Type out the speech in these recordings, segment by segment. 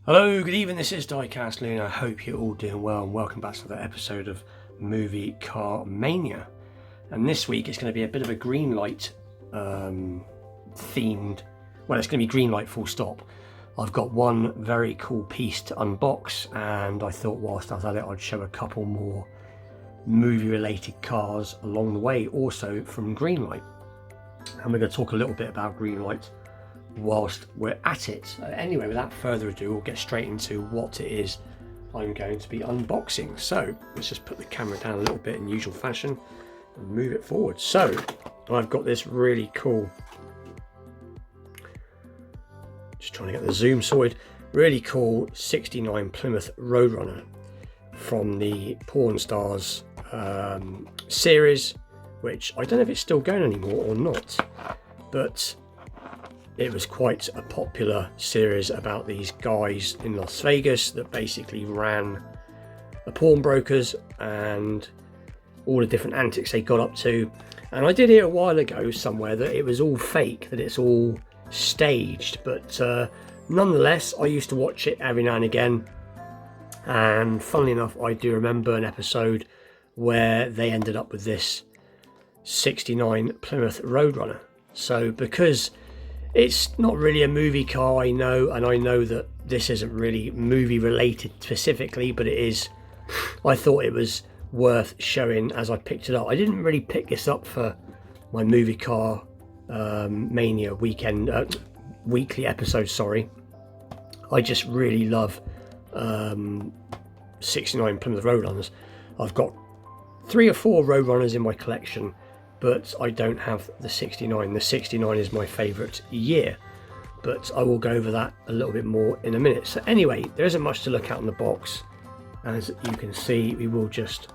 Hello, good evening, this is Diecast Loon. I hope you're all doing well and welcome back to another episode of Movie Car Mania. And this week it's going to be a bit of a greenlight themed, well, it's going to be greenlight full stop. I've got one very cool piece to unbox and I thought whilst I was at it I'd show a couple more movie related cars along the way, also from greenlight. And we're going to talk a little bit about greenlight whilst we're at it. Anyway, without further ado, we'll get straight into what it is I'm going to be unboxing. So let's just put the camera down a little bit in usual fashion and move it forward. So I've got this really cool, just trying to get the zoom sorted, really cool 69 Plymouth Roadrunner from the Porn Stars series, which I don't know if it's still going anymore or not, but it was quite a popular series about these guys in Las Vegas that basically ran the pawnbrokers and all the different antics they got up to. And I did hear a while ago somewhere that it was all fake, that it's all staged, but nonetheless I used to watch it every now and again, and funnily enough I do remember an episode where they ended up with this 69 Plymouth Roadrunner. So because it's not really a movie car, I know, and I know that this isn't really movie related specifically, but it is, I thought it was worth showing as I picked it up. I didn't really pick this up for my movie car Mania weekly episode, sorry. I just really love 69 Plymouth Roadrunners. I've got 3 or 4 Roadrunners in my collection, but I don't have the 69. The 69 is my favourite year, but I will go over that a little bit more in a minute. So anyway, there isn't much to look at in the box. As you can see, we will just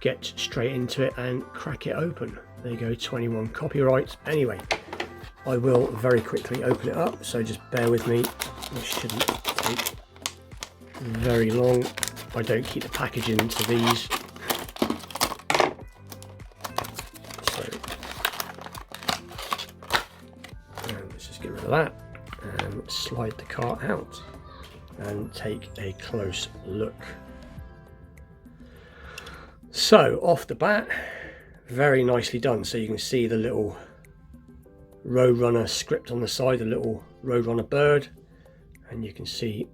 get straight into it and crack it open. There you go, 21 copyright. Anyway, I will very quickly open it up, so just bear with me. This shouldn't take very long. I don't keep the packaging to these. That and slide the car out and take a close look. So off the bat, very nicely done. So you can see the little Roadrunner script on the side, the little Roadrunner bird, and you can see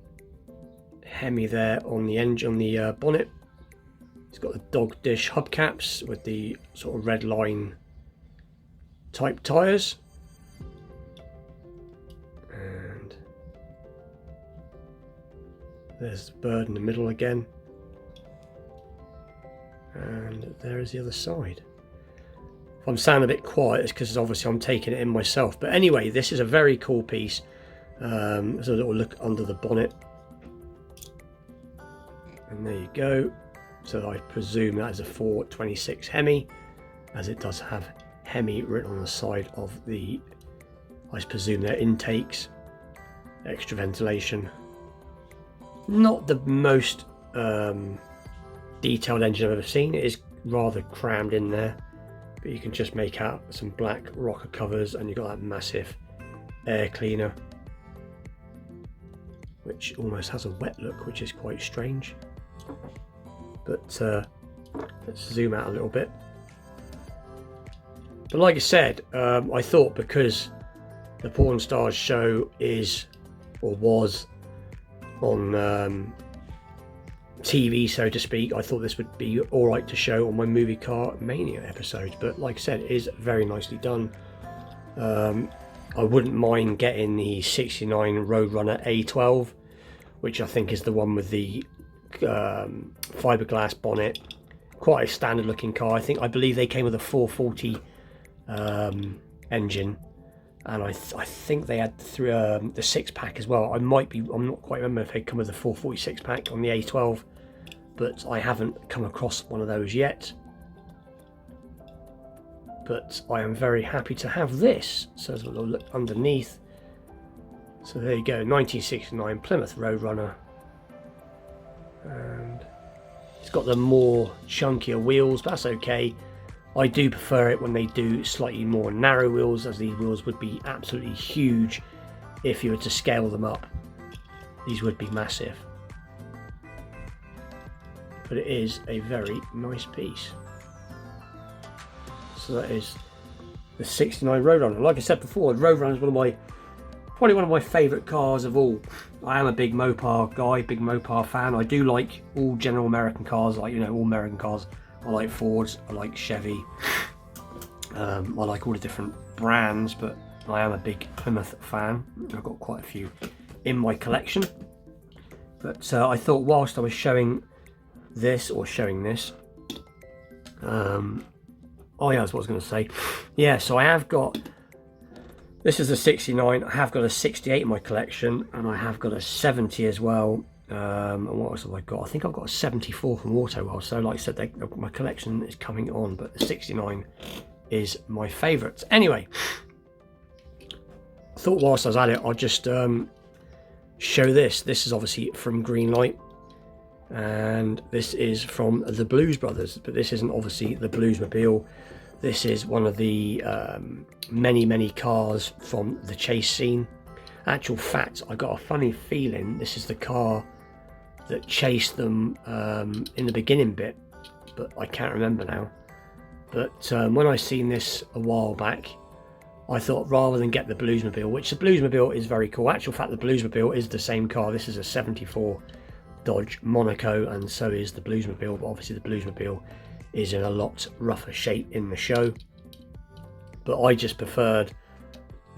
Hemi there on the engine, on the bonnet. It's got the dog dish hubcaps with the sort of red line type tyres. There's the bird in the middle again, and there is the other side. If I'm sounding a bit quiet, it's because obviously I'm taking it in myself. But anyway, this is a very cool piece. There's a little look under the bonnet, and there you go. So I presume that is a 426 Hemi, as it does have Hemi written on the side of the, I presume they're intakes, extra ventilation. Not the most detailed engine I've ever seen. It is rather crammed in there, but you can just make out some black rocker covers, and you've got that massive air cleaner which almost has a wet look, which is quite strange. But let's zoom out a little bit. But like I said, I thought because the Porn Stars show is, or was, on TV, so to speak, I thought this would be alright to show on my Movie Car Mania episode. But like I said, it is very nicely done. I wouldn't mind getting the 69 Roadrunner A12, which I think is the one with the fiberglass bonnet. Quite a standard looking car. I believe they came with a 440 engine, and I think they had the 6-pack as well. I'm not quite remember if they come with a 446 pack on the A12, but I haven't come across one of those yet. But I am very happy to have this. So there's a little look underneath. So there you go, 1969 Plymouth Roadrunner, and it's got the more chunkier wheels, but that's okay. I do prefer it when they do slightly more narrow wheels, as these wheels would be absolutely huge if you were to scale them up. these would be massive. But it is a very nice piece. So that is the 69 Roadrunner. Like I said before, the Roadrunner is probably one of my favourite cars of all. I am a big Mopar guy, big Mopar fan. I do like all general American cars, like, you know, all American cars. I like Fords, I like Chevy. I like all the different brands, but I am a big Plymouth fan. I've got quite a few in my collection. But I thought whilst I was showing this, oh yeah, that's what I was going to say. Yeah, so I have got, this is a 69, I have got a 68 in my collection, and I have got a 70 as well. And what else have I got? I think I've got a 74 from Autoworld. So like I said, my collection is coming on, but the 69 is my favourite. Anyway, I thought whilst I was at it, I'd just show this. This is obviously from Greenlight, and this is from the Blues Brothers, but this isn't obviously the Bluesmobile. This is one of the many cars from the chase scene. Actual fact, I got a funny feeling this is the car that chased them in the beginning bit, but I can't remember now. But when I seen this a while back, I thought rather than get the Bluesmobile, which the Bluesmobile is very cool. Actual fact, the Bluesmobile is the same car. This is a 74 Dodge Monaco, and so is the Bluesmobile, but obviously the Bluesmobile is in a lot rougher shape in the show. But I just preferred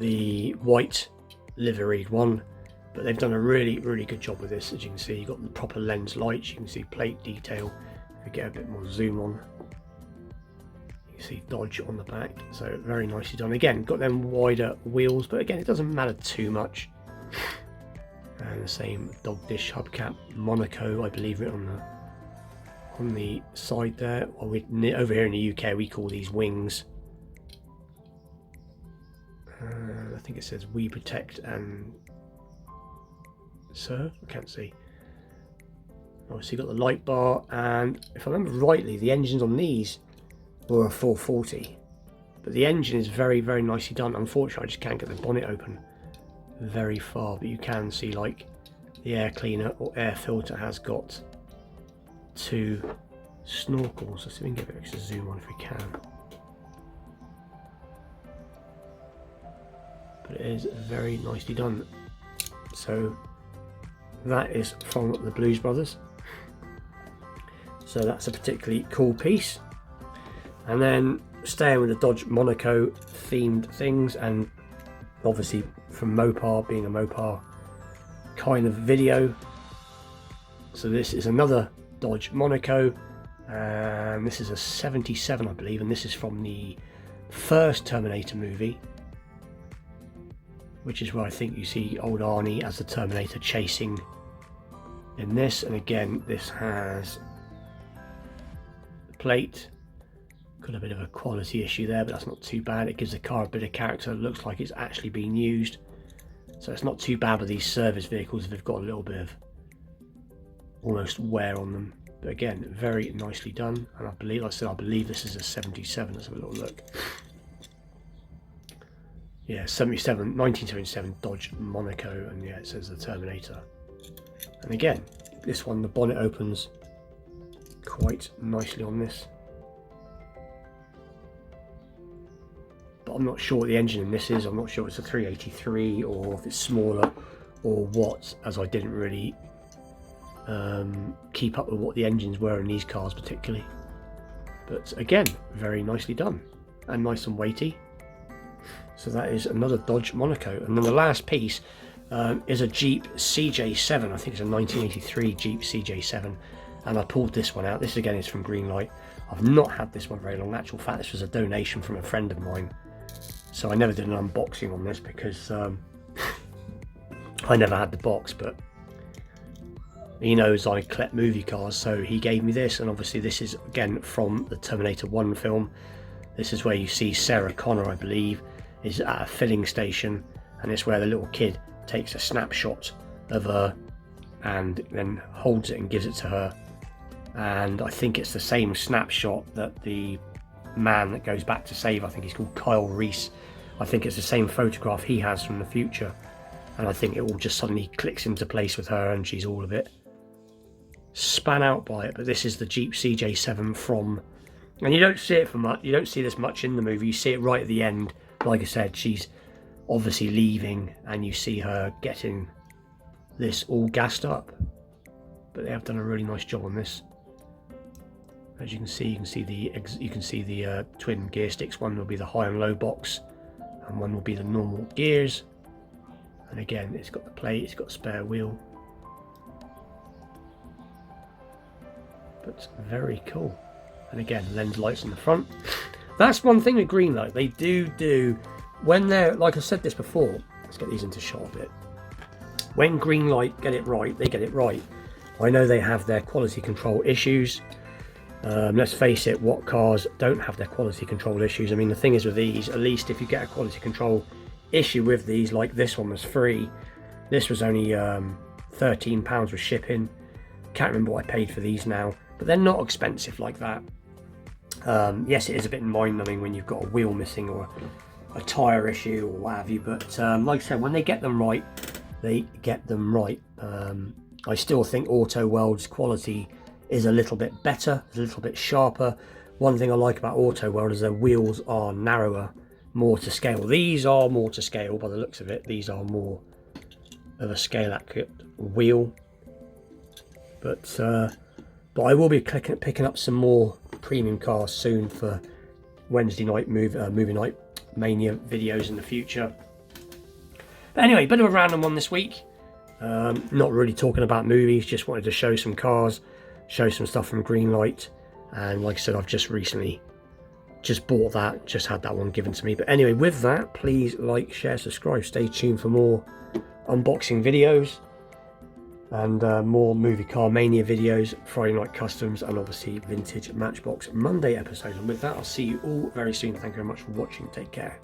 the white liveried one, but they've done a really good job with this. As you can see, you've got the proper lens lights, you can see plate detail. If we get a bit more zoom on, you can see Dodge on the back, so very nicely done. Again, got them wider wheels, but again, it doesn't matter too much. And the same dog dish hubcap, Monaco, I believe, it on the side there. Well, over here in the UK we call these wings. I think it says "We Protect and Serve." I can't see. Obviously, got the light bar, and if I remember rightly, the engines on these were a 440, but the engine is very nicely done. Unfortunately, I just can't get the bonnet open very far, but you can see like the air cleaner or air filter has got 2 snorkels. Let's see if we can get a bit extra zoom on if we can. But it is very nicely done. So that is from the Blues Brothers. So that's a particularly cool piece. And then staying with the Dodge Monaco themed things, and obviously from Mopar, being a Mopar kind of video. So this is another Dodge Monaco, and this is a 77, I believe, and this is from the first Terminator movie, which is where I think you see old Arnie as the Terminator chasing in this. And again, this has the plate. Got a bit of a quality issue there, but that's not too bad. It gives the car a bit of character. It looks like it's actually being used, so it's not too bad with these service vehicles if they've got a little bit of almost wear on them. But again, very nicely done. And I believe, like I said, I believe this is a 77. Let's have a little look. Yeah, 1977 Dodge Monaco, and yeah, it says the Terminator. And again, this one, the bonnet opens quite nicely on this. But I'm not sure what the engine in this is. I'm not sure if it's a 383 or if it's smaller or what, as I didn't really keep up with what the engines were in these cars particularly. But again, very nicely done and nice and weighty. So that is another Dodge Monaco. And then the last piece is a Jeep CJ7. I think it's a 1983 Jeep CJ7. And I pulled this one out. This again is from Greenlight. I've not had this one very long. In actual fact, this was a donation from a friend of mine. So I never did an unboxing on this because I never had the box, but he knows I collect movie cars, so he gave me this. And obviously this is again from the Terminator 1 film. This is where you see Sarah Connor, I believe, is at a filling station, and it's where the little kid takes a snapshot of her and then holds it and gives it to her. And I think it's the same snapshot that the man that goes back to save, I think he's called Kyle Reese, I think it's the same photograph he has from the future. and I think it all just suddenly clicks into place with her, and she's all a bit span out by it. But this is the Jeep CJ7 from, and you don't see it for much, you don't see this much in the movie, you see it right at the end. Like I said, she's obviously leaving, and you see her getting this all gassed up. But they have done a really nice job on this. As you can see the twin gear sticks. One will be the high and low box, and one will be the normal gears. And again, it's got the plate, it's got a spare wheel. But very cool. And again, lens lights on the front. That's one thing with Greenlight. They do when they're, like I said this before, let's get these into shot a bit. When Greenlight get it right, they get it right. I know they have their quality control issues. Let's face it, what cars don't have their quality control issues? I mean, the thing is with these, at least if you get a quality control issue with these, like this one was free. This was only £13 with shipping. Can't remember what I paid for these now, but they're not expensive like that. Yes, it is a bit mind-numbing when you've got a wheel missing or a tyre issue or what have you, but like I said, when they get them right, they get them right. I still think Auto World's quality is a little bit better, a little bit sharper. One thing I like about Auto World is their wheels are narrower, more to scale. These are more to scale by the looks of it. These are more of a scale accurate wheel. But I will be picking up some more premium cars soon for Wednesday night movie night Mania videos in the future. But anyway, bit of a random one this week. Not really talking about movies, just wanted to show some cars, show some stuff from Greenlight. And like I said, I've just recently bought that, just had that one given to me. But anyway, with that, please like, share, subscribe, stay tuned for more unboxing videos and more movie car mania videos, Friday night customs, and obviously vintage Matchbox Monday episodes. And with that, I'll see you all very soon. Thank you very much for watching. Take care.